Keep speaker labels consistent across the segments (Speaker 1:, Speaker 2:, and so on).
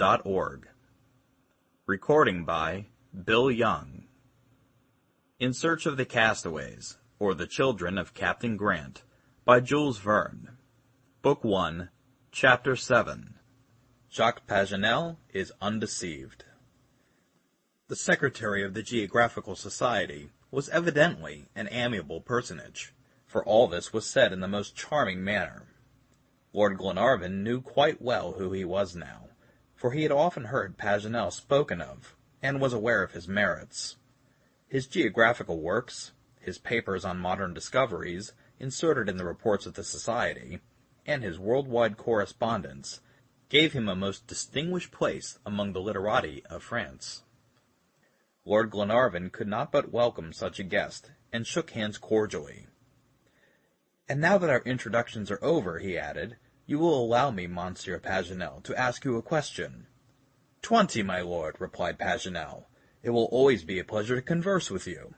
Speaker 1: Castaways.org. Recording by Bill Young. In Search of the Castaways, or The Children of Captain Grant, by Jules Verne. Book 1, Chapter 7. Jacques Paganel is Undeceived. The Secretary of the Geographical Society was evidently an amiable personage, for all this was said in the most charming manner. Lord Glenarvan knew quite well who he was now, for he had often heard Paganel spoken of, and was aware of his merits. His geographical works, his papers on modern discoveries, inserted in the reports of the Society, and his worldwide correspondence, gave him a most distinguished place among the literati of France. Lord Glenarvan could not but welcome such a guest, and shook hands cordially. "And now that our introductions are over," he added, "you will allow me, Monsieur Paganel, to ask you a question." "20, my lord," replied Paganel. "It will always be a pleasure to converse with you."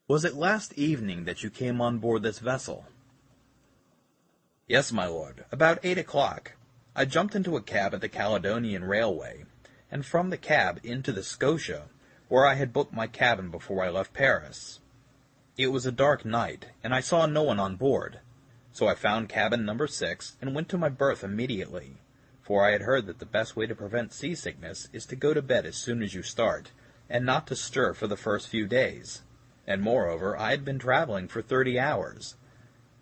Speaker 1: "Was it last evening that you came on board this vessel?" "Yes, my lord, about 8 o'clock. I jumped into a cab at the Caledonian Railway, and from the cab into the Scotia, where I had booked my cabin before I left Paris. It was a dark night, and I saw no one on board, so I found cabin number 6 and went to my berth immediately, for I had heard that the best way to prevent seasickness is to go to bed as soon as you start, and not to stir for the first few days, and moreover I had been traveling for 30 hours.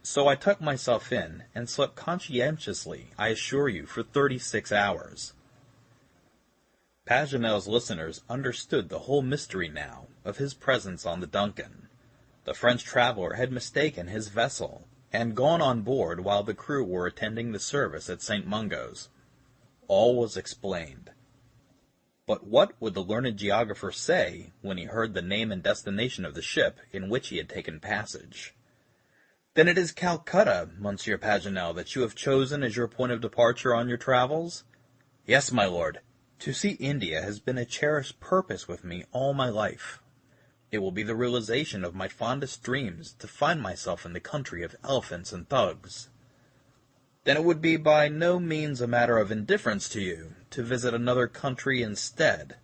Speaker 1: So I tucked myself in, and slept conscientiously, I assure you, for 36 hours. Paganel's listeners understood the whole mystery now of his presence on the Duncan. The French traveler had mistaken his vessel, and gone on board while the crew were attending the service at St. Mungo's. All was explained. But what would the learned geographer say when he heard the name and destination of the ship in which he had taken passage? "Then it is Calcutta, Monsieur Paganel, that you have chosen as your point of departure on your travels?" "Yes, my lord. To see India has been a cherished purpose with me all my life. It will be the realization of my fondest dreams to find myself in the country of elephants and thugs." "Then it would be by no means a matter of indifference to you to visit another country instead?"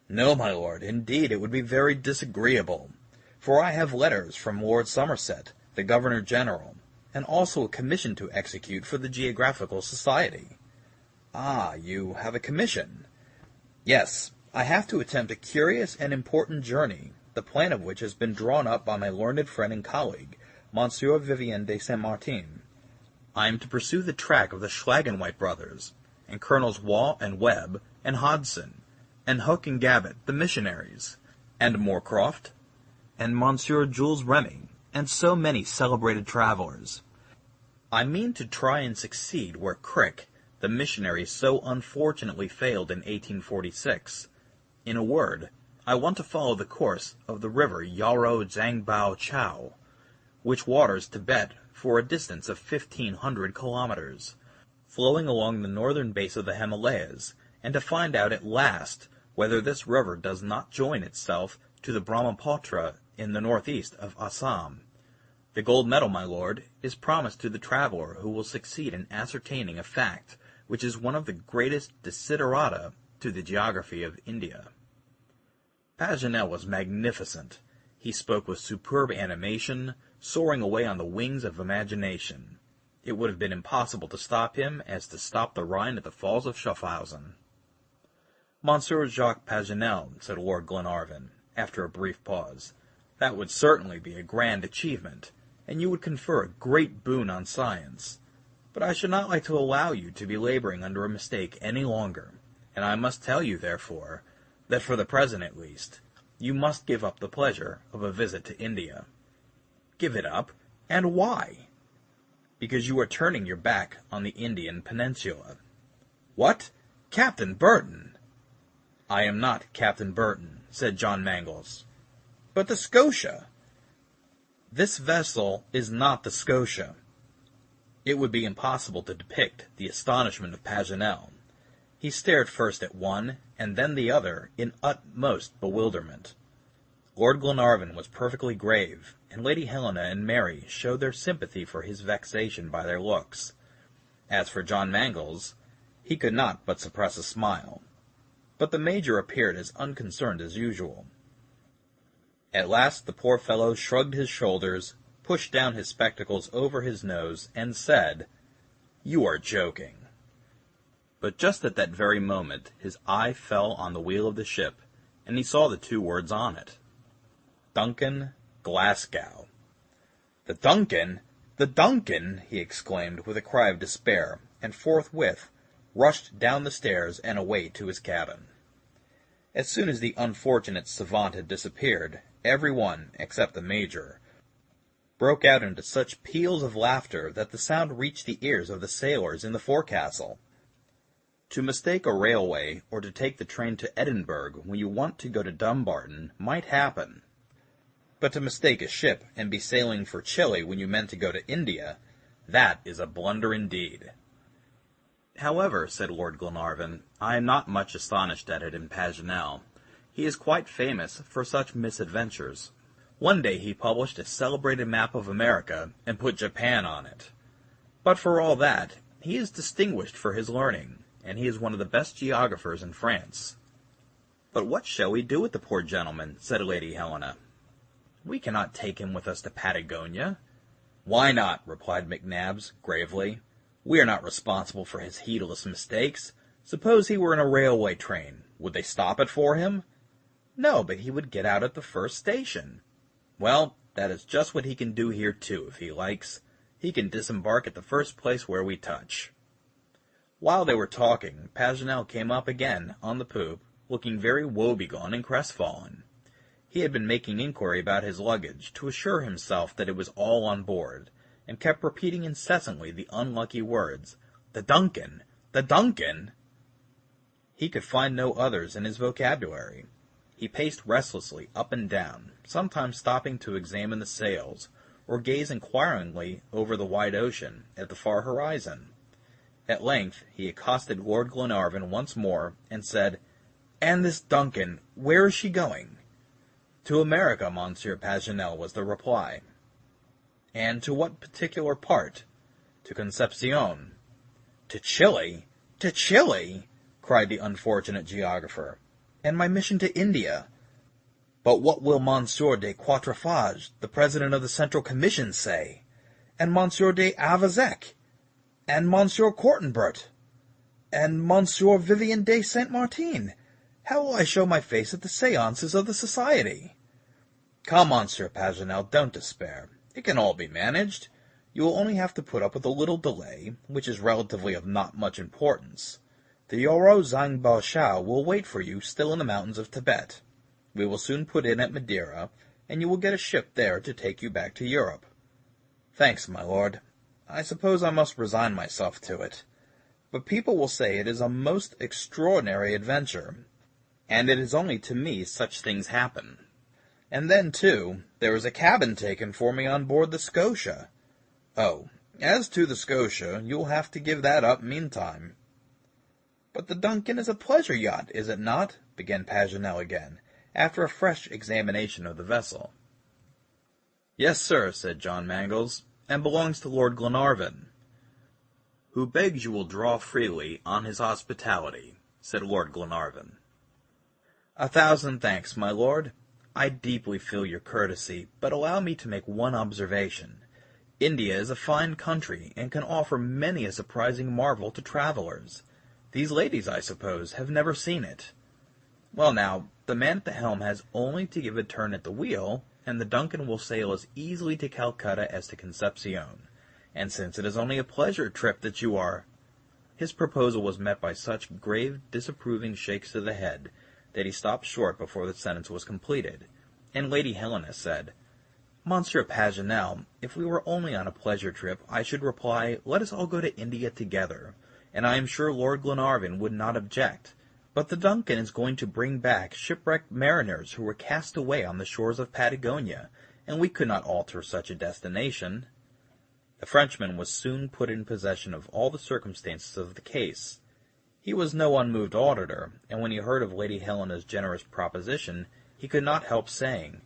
Speaker 1: "No, my lord, indeed it would be very disagreeable, for I have letters from Lord Somerset, the Governor-General, and also a commission to execute for the Geographical Society." "Ah, you have a commission?" "Yes. I have to attempt a curious and important journey, the plan of which has been drawn up by my learned friend and colleague, Monsieur Vivien de Saint Martin. I am to pursue the track of the Schlagenweit brothers, and Colonels Waugh and Webb, and Hodson, and Hook and Gabbett, the missionaries, and Moorcroft, and Monsieur Jules Remy, and so many celebrated travelers. I mean to try and succeed where Crick, the missionary, so unfortunately failed in 1846. In a word, I want to follow the course of the river Yarrow Zangbao Chow, which waters Tibet for a distance of 1,500 kilometers, flowing along the northern base of the Himalayas, and to find out at last whether this river does not join itself to the Brahmaputra in the northeast of Assam. The gold medal, my lord, is promised to the traveler who will succeed in ascertaining a fact which is one of the greatest desiderata to the geography of India." Paganel was magnificent. He spoke with superb animation, soaring away on the wings of imagination. It would have been impossible to stop him as to stop the Rhine at the falls of Schaffhausen. "Monsieur Jacques Paganel," said Lord Glenarvan, after a brief pause, "that would certainly be a grand achievement, and you would confer a great boon on science. But I should not like to allow you to be laboring under a mistake any longer, and I must tell you, therefore, that for the present at least, you must give up the pleasure of a visit to India." "Give it up? And why?" "Because you are turning your back on the Indian peninsula." "What? Captain Burton!" "I am not Captain Burton," said John Mangles. "But the Scotia?" "This vessel is not the Scotia." It would be impossible to depict the astonishment of Paganel. He stared first at one, and then the other, in utmost bewilderment. Lord Glenarvan was perfectly grave, and Lady Helena and Mary showed their sympathy for his vexation by their looks. As for John Mangles, he He could not but suppress a smile, but the Major appeared as unconcerned as usual. At last the poor fellow shrugged his shoulders, pushed down his spectacles over his nose, and said, "You are joking." But just at that very moment his eye fell on the wheel of the ship, and he saw the two words on it. Duncan, Glasgow. "The Duncan! The Duncan!" he exclaimed with a cry of despair, and forthwith rushed down the stairs and away to his cabin. As soon as the unfortunate savant had disappeared, every one, except the Major, broke out into such peals of laughter that the sound reached the ears of the sailors in the forecastle. To mistake a railway, or to take the train to Edinburgh when you want to go to Dumbarton, might happen. But to mistake a ship and be sailing for Chile when you meant to go to India, that is a blunder indeed. "However," said Lord Glenarvan, "I am not much astonished at it in Paganel. He is quite famous for such misadventures. One day he published a celebrated map of America, and put Japan on it. But for all that, he is distinguished for his learning, and he is one of the best geographers in France." "But what shall we do with the poor gentleman?" said Lady Helena. "We cannot take him with us to Patagonia." "Why not?" replied McNabbs, gravely. "We are not responsible for his heedless mistakes. Suppose he were in a railway train. Would they stop it for him?" "No, but he would get out at the first station." "Well, that is just what he can do here, too, if he likes. He can disembark at the first place where we touch." While they were talking, Paganel came up again on the poop, looking very woebegone and crestfallen. He had been making inquiry about his luggage, to assure himself that it was all on board, and kept repeating incessantly the unlucky words, "The Duncan! The Duncan!" He could find no others in his vocabulary. He paced restlessly up and down, sometimes stopping to examine the sails, or gaze inquiringly over the wide ocean at the far horizon. At length he accosted Lord Glenarvan once more, and said, "And this Duncan, where is she going?" "To America, Monsieur Paganel," was the reply. "And to what particular part?" "To Concepcion." "To Chile? To Chile!" cried the unfortunate geographer. "And my mission to India? But what will Monsieur de Quatrefages, the President of the Central Commission, say? And Monsieur de Avezac? And Monsieur Cortenbert? And Monsieur Vivien de Saint Martin? How will I show my face at the séances of the Society?" "Come, Monsieur Paganel, don't despair. It can all be managed. You will only have to put up with a little delay, which is relatively of not much importance. The Yoro Zang Bao Shao will wait for you still in the mountains of Tibet. We will soon put in at Madeira, and you will get a ship there to take you back to Europe." "Thanks, my lord. I suppose I must resign myself to it. But people will say it is a most extraordinary adventure, and it is only to me such things happen. And then, too, there is a cabin taken for me on board the Scotia. Oh, as to the Scotia, you will have to give that up meantime." "But the Duncan is a pleasure yacht, is it not?" began Paganel again, after a fresh examination of the vessel. "Yes, sir," said John Mangles, "and belongs to Lord Glenarvan." "Who begs you will draw freely on his hospitality," said Lord Glenarvan. "A thousand thanks, my lord. I deeply feel your courtesy, but allow me to make one observation. India is a fine country, and can offer many a surprising marvel to travelers. These ladies, I suppose, have never seen it. Well now, the man at the helm has only to give a turn at the wheel, and the Duncan will sail as easily to Calcutta as to Concepcion. And since it is only a pleasure trip that you are—" His proposal was met by such grave, disapproving shakes of the head that he stopped short before the sentence was completed, and Lady Helena said, "Monsieur Paganel, if we were only on a pleasure trip, I should reply, let us all go to India together, and I am sure Lord Glenarvan would not object. But the Duncan is going to bring back shipwrecked mariners who were cast away on the shores of Patagonia, and we could not alter such a destination." The Frenchman was soon put in possession of all the circumstances of the case. He was no unmoved auditor, and when he heard of Lady Helena's generous proposition, he could not help saying,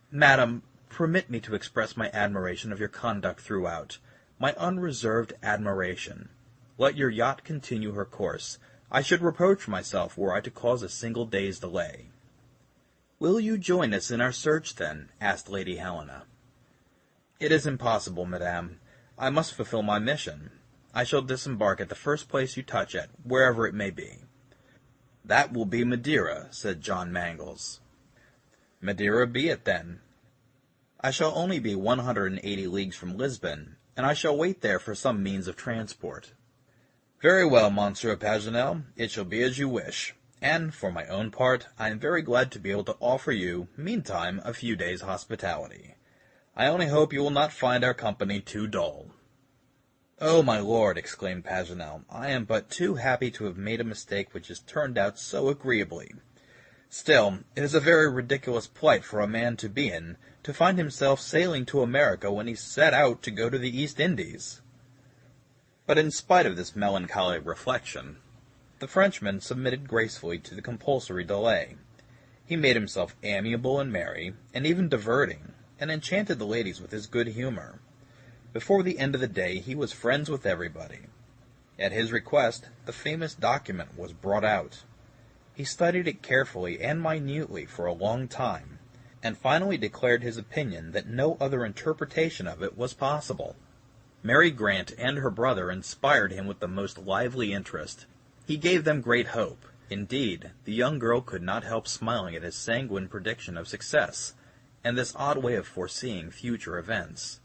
Speaker 1: "Madam, permit me to express my admiration of your conduct throughout, my unreserved admiration. Let your yacht continue her course. I should reproach myself were I to cause a single day's delay." "Will you join us in our search, then?" asked Lady Helena. "It is impossible, madame. I must fulfill my mission. I shall disembark at the first place you touch at, wherever it may be." "That will be Madeira," said John Mangles. "Madeira be it, then. I shall only be 180 leagues from Lisbon, and I shall wait there for some means of transport." "Very well, Monsieur Paganel, it shall be as you wish, and, for my own part, I am very glad to be able to offer you, meantime, a few days' hospitality. I only hope you will not find our company too dull." "Oh, my lord," exclaimed Paganel, "I am but too happy to have made a mistake which has turned out so agreeably. Still, it is a very ridiculous plight for a man to be in, to find himself sailing to America when he set out to go to the East Indies." But in spite of this melancholy reflection, the Frenchman submitted gracefully to the compulsory delay. He made himself amiable and merry, and even diverting, and enchanted the ladies with his good humor. Before the end of the day he was friends with everybody. At his request, the famous document was brought out. He studied it carefully and minutely for a long time, and finally declared his opinion that no other interpretation of it was possible. Mary Grant and her brother inspired him with the most lively interest. He gave them great hope. Indeed, the young girl could not help smiling at his sanguine prediction of success, and this odd way of foreseeing future events.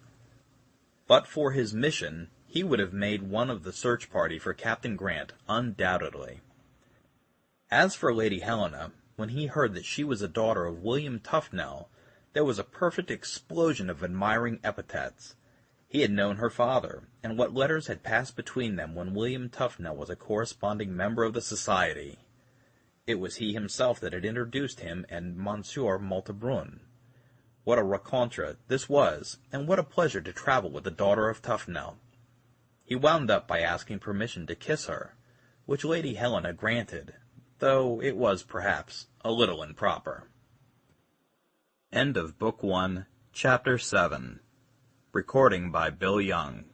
Speaker 1: But for his mission, he would have made one of the search party for Captain Grant, undoubtedly. As for Lady Helena, when he heard that she was a daughter of William Tuffnell, there was a perfect explosion of admiring epithets. He had known her father, and what letters had passed between them when William Tuffnell was a corresponding member of the Society. It was he himself that had introduced him and Monsieur Maltebrun. What a rencontre this was, and what a pleasure to travel with the daughter of Tuffnell. He wound up by asking permission to kiss her, which Lady Helena granted, though it was, perhaps, a little improper. End of Book 1, Chapter 7. Recording by Bill Young.